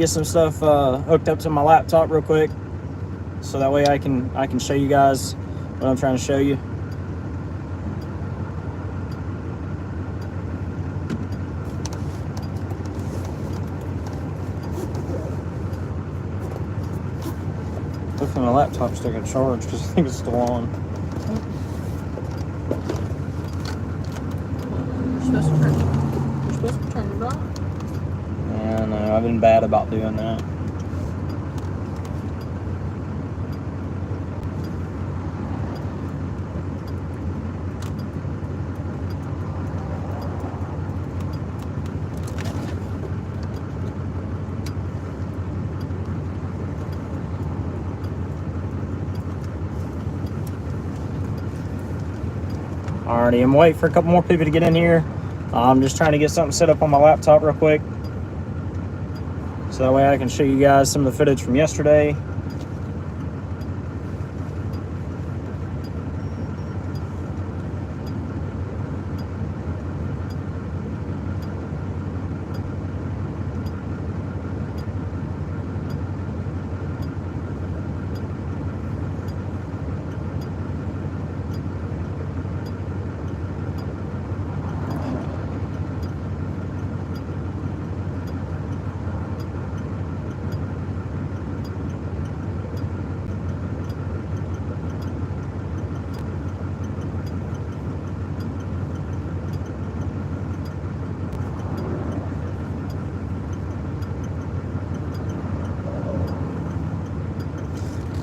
get some stuff hooked up to my laptop real quick, so that way I can show you guys what I'm trying to show you. Hopefully my laptop's still gonna charge because I think it's still on. You're supposed to turn it off. Yeah, I know. I've been bad about doing that. Alrighty, I'm waiting for a couple more people to get in here. I'm just trying to get something set up on my laptop real quick, so that way I can show you guys some of the footage from yesterday.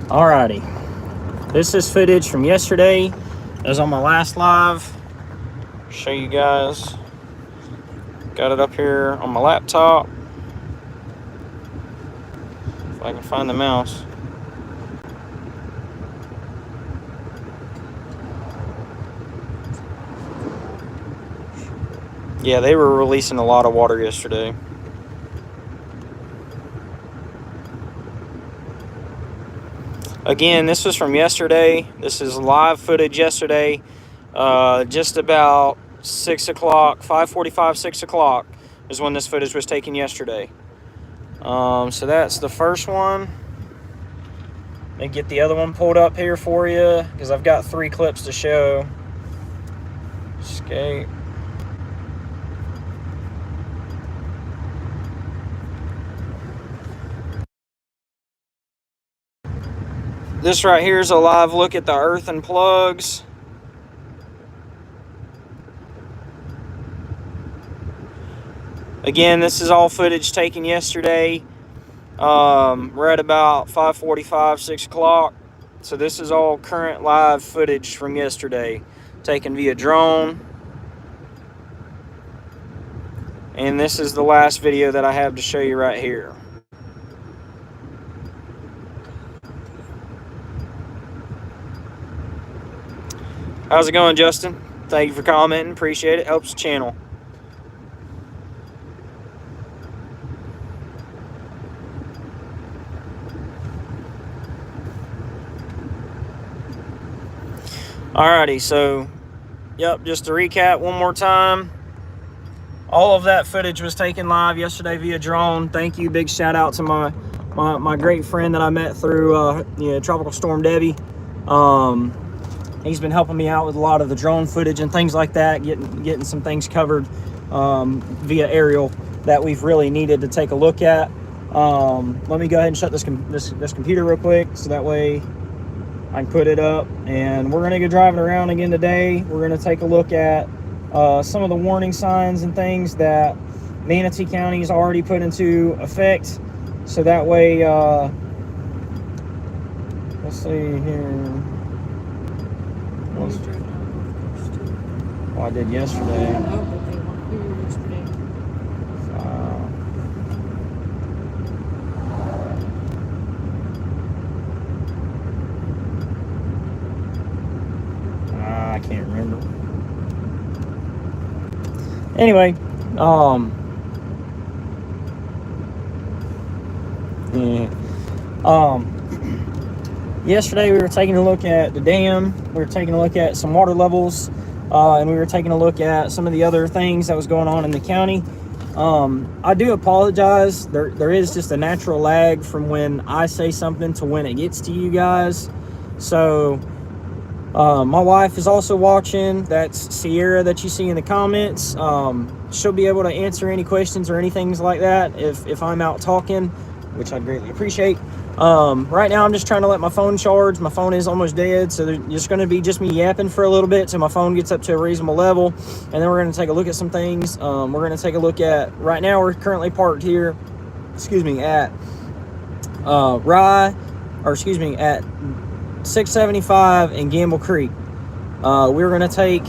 Alrighty, this is footage from yesterday. It was on my last live. Show you guys. Got it up here on my laptop. If I can find the mouse. Yeah, they were releasing a lot of water yesterday. Again, this was from yesterday. This is live footage yesterday. Just about 6 o'clock, 5:45, 6 o'clock is when this footage was taken yesterday. So that's the first one. Let me get the other one pulled up here for you, because I've got 3 clips to show. Escape. This right here is a live look at the earthen plugs. Again, this is all footage taken yesterday. We're at about 5:45, 6 o'clock. So this is all current live footage from yesterday, taken via drone. And this is the last video that I have to show you right here. How's it going, Justin? Thank you for commenting. Appreciate it. Helps the channel. Alrighty, so, yep, just to recap one more time. All of that footage was taken live yesterday via drone. Thank you. Big shout out to my great friend that I met through Tropical Storm Debbie. He's been helping me out with a lot of the drone footage and things like that, getting some things covered via aerial that we've really needed to take a look at. Let me go ahead and shut this computer real quick, so that way I can put it up. And we're gonna go driving around again today. We're gonna take a look at some of the warning signs and things that Manatee County has already put into effect. So that way, let's see here. Well, I did yesterday. Oh, but they weren't here yesterday. I can't remember. Anyway, yesterday we were taking a look at the dam. We were taking a look at some water levels, and we were taking a look at some of the other things that was going on in the county. I do apologize. There is just a natural lag from when I say something to when it gets to you guys. So my wife is also watching. That's Sierra that you see in the comments. She'll be able to answer any questions or anything like that if I'm out talking, which I'd greatly appreciate. Right now I'm just trying to let my phone charge. My phone is almost dead, so there's just going to be just me yapping for a little bit till my phone gets up to a reasonable level, and then we're going to take a look at some things. We're going to take a look at, right now we're currently parked here, at at 675 and Gamble Creek. We're going to take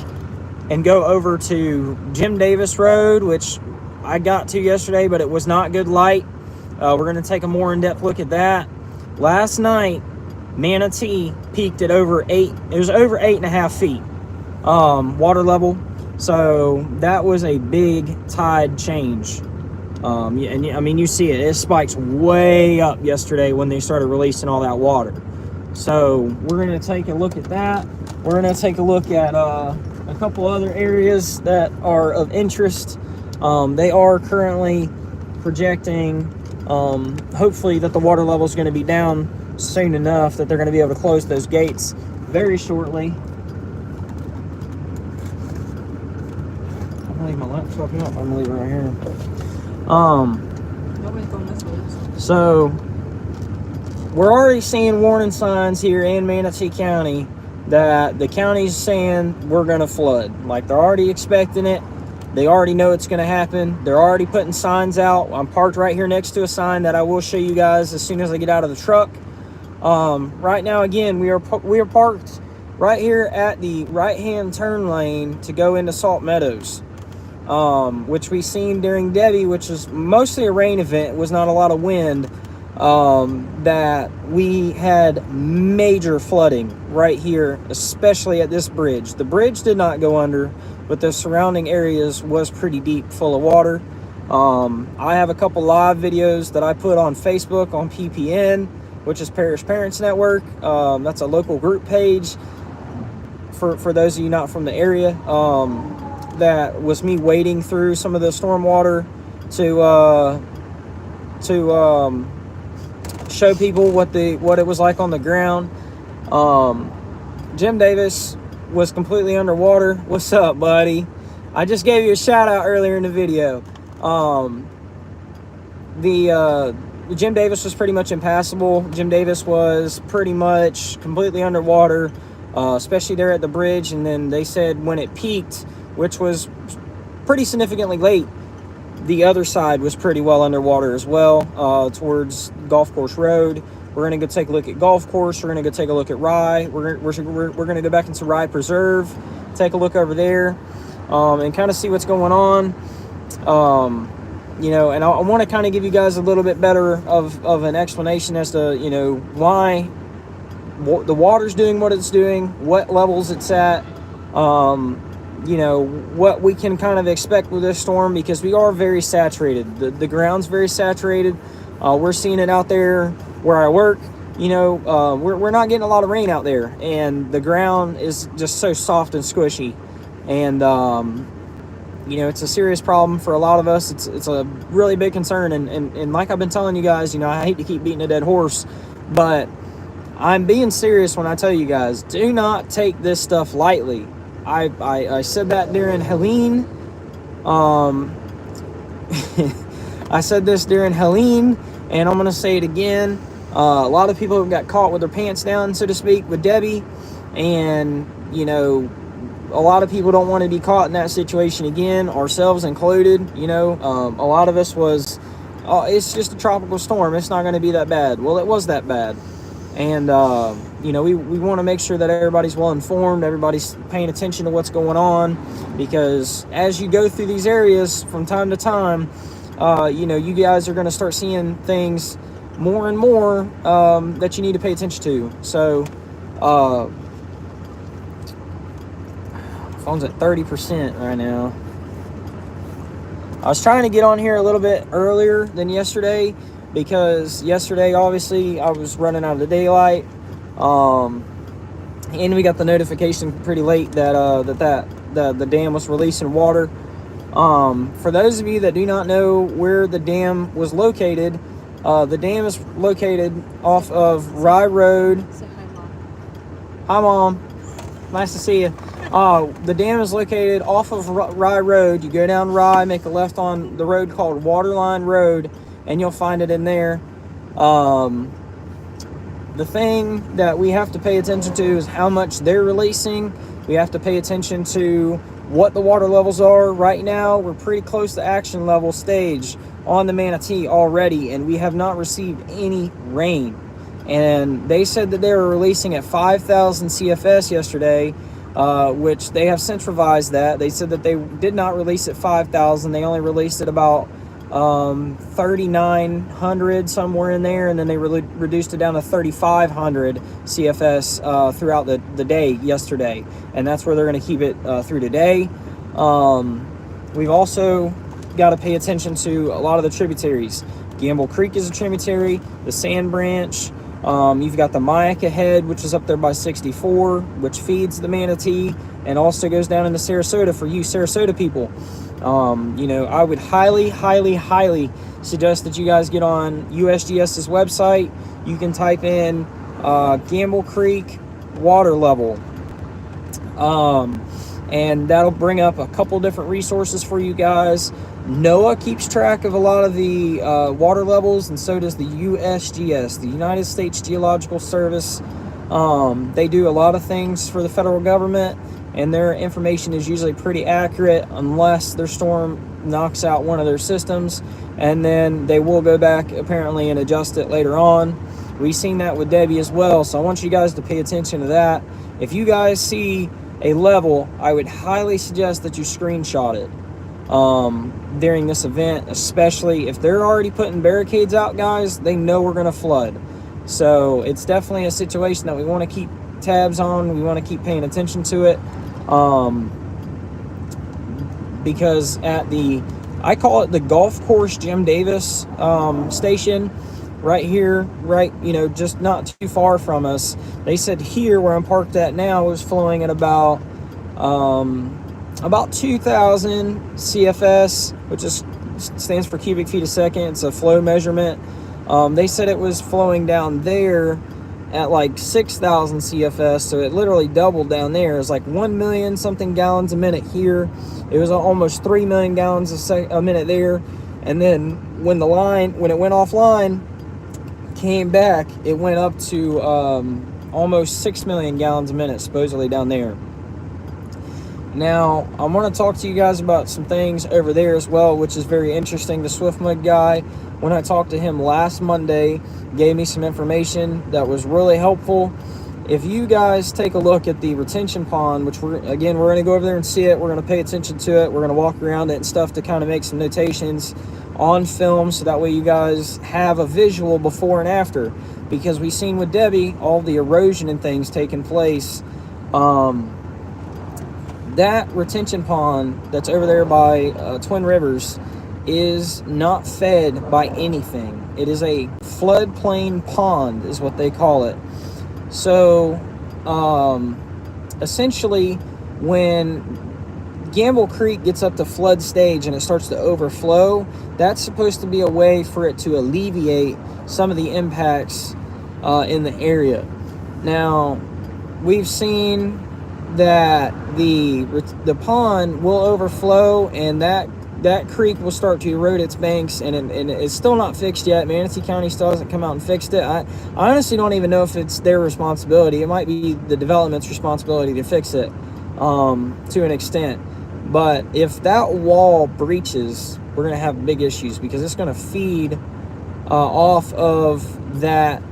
and go over to Jim Davis Road, which I got to yesterday, but it was not good light. We're going to take a more in-depth look at that. Last night, Manatee peaked at over 8.5 feet water level. So that was a big tide change. And I mean, you see it spikes way up yesterday when they started releasing all that water. So we're going to take a look at that. We're going to take a look at a couple other areas that are of interest. They are currently projecting hopefully that the water level is going to be down soon enough that they're going to be able to close those gates very shortly. I'm going to leave my laptop out. I'm going to leave it right here. Nobody's going this way. So we're already seeing warning signs here in Manatee County that the county's saying we're going to flood. Like, they're already expecting it. They already know it's going to happen. They're already putting signs out. I'm parked right here next to a sign that I will show you guys as soon as I get out of the truck. Right now, again, we are parked right here at the right-hand turn lane to go into Salt Meadows, which we seen during Debbie, which is mostly a rain event. It was not a lot of wind. That we had major flooding right here, especially at this bridge. The bridge did not go under, but the surrounding areas was pretty deep, full of water. I have a couple live videos that I put on Facebook on PPN, which is Parish Parents Network. That's a local group page for those of you not from the area. That was me wading through some of the storm water to show people what it was like on the ground. Jim Davis was completely underwater. What's up, buddy? I just gave you a shout out earlier in the video. Jim Davis was pretty much impassable. Jim Davis was pretty much completely underwater, especially there at the bridge. And then they said when it peaked, which was pretty significantly late, the other side was pretty well underwater as well, towards Golf Course Road. We're going to go take a look at Golf Course. We're going to go take a look at Rye. We're going to go back into Rye Preserve, take a look over there, and kind of see what's going on. And I want to kind of give you guys a little bit better of an explanation as to, why the water's doing what it's doing, what levels it's at, what we can kind of expect with this storm, because we are very saturated. The ground's very saturated. We're seeing it out there where I work. We're not getting a lot of rain out there, and the ground is just so soft and squishy. And, it's a serious problem for a lot of us. It's a really big concern. And like I've been telling you guys, I hate to keep beating a dead horse, but I'm being serious when I tell you guys, do not take this stuff lightly. I said that during Helene. I said this during Helene, and I'm going to say it again. A lot of people got caught with their pants down, so to speak, with Debbie. And, a lot of people don't want to be caught in that situation again, ourselves included. A lot of us was, it's just a tropical storm. It's not going to be that bad. Well, it was that bad. And, we want to make sure that everybody's well informed, everybody's paying attention to what's going on, because as you go through these areas from time to time, you guys are going to start seeing things more and more that you need to pay attention to. So, phone's at 30% right now. I was trying to get on here a little bit earlier than yesterday, because yesterday, obviously, I was running out of the daylight, and we got the notification pretty late that the dam was releasing water. For those of you that do not know where the dam was located, the dam is located off of Rye Road. Say hi, Mom. Hi, Mom. Nice to see you. The dam is located off of Rye Road. You go down Rye, make a left on the road called Waterline Road, and you'll find it in there. The thing that we have to pay attention to is how much they're releasing. We have to pay attention to what the water levels are. Right now, we're pretty close to action level stage on the Manatee already, and we have not received any rain. And they said that they were releasing at 5,000 CFS yesterday, which they have since revised that. They said that they did not release at 5,000. They only released at about 3,900, somewhere in there, and then they reduced it down to 3,500 CFS throughout the day yesterday, and that's where they're going to keep it through today. We've also got to pay attention to a lot of the tributaries. Gamble Creek is a tributary, the Sand Branch. You've got the Myakka Head, which is up there by 64, which feeds the Manatee and also goes down into Sarasota for you Sarasota people. I would highly suggest that you guys get on USGS's website. You can type in Gamble Creek water level, and that'll bring up a couple different resources for you guys. NOAA keeps track of a lot of the water levels, and so does the USGS, the United States Geological Service. They do a lot of things for the federal government, and their information is usually pretty accurate unless their storm knocks out one of their systems, and then they will go back apparently and adjust it later on. We've seen that with Debbie as well, so I want you guys to pay attention to that. If you guys see a level, I would highly suggest that you screenshot it during this event, especially if they're already putting barricades out, guys. They know we're going to flood, so it's definitely a situation that we want to keep tabs on. We want to keep paying attention to it, because at I call it the golf course Jim Davis station right here, just not too far from us. They said here where I'm parked at now was flowing at about 2,000 CFS, which stands for cubic feet a second. It's a flow measurement. They said it was flowing down there at like 6,000 CFS, so it literally doubled down there. It was like 1 million something gallons a minute here. It was almost 3 million gallons a minute there. And then when it went offline, came back, it went up to almost 6 million gallons a minute supposedly down there. Now, I want to talk to you guys about some things over there as well, which is very interesting. The Swiftmud guy, when I talked to him last Monday, gave me some information that was really helpful. If you guys take a look at the retention pond, which we're going to go over there and see it. We're going to pay attention to it. We're going to walk around it and stuff to kind of make some notations on film, so that way you guys have a visual before and after, because we've seen with Debbie all the erosion and things taking place. That retention pond that's over there by Twin Rivers is not fed by anything. It is a floodplain pond is what they call it. So essentially, when Gamble Creek gets up to flood stage and it starts to overflow, that's supposed to be a way for it to alleviate some of the impacts in the area. Now, we've seen that the pond will overflow, and that creek will start to erode its banks, and it's still not fixed yet. Manatee County still hasn't come out and fixed it. I honestly don't even know if it's their responsibility. It might be the development's responsibility to fix it to an extent. But if that wall breaches, we're going to have big issues, because it's going to feed off of that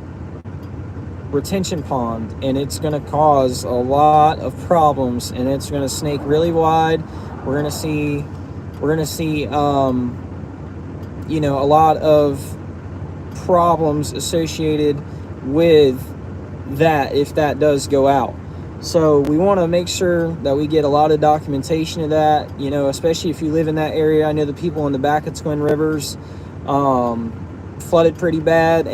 retention pond, and it's going to cause a lot of problems, and it's going to snake really wide. We're going to see a lot of problems associated with that if that does go out. So we want to make sure that we get a lot of documentation of that, especially if you live in that area. I know the people in the back of Twin Rivers flooded pretty bad.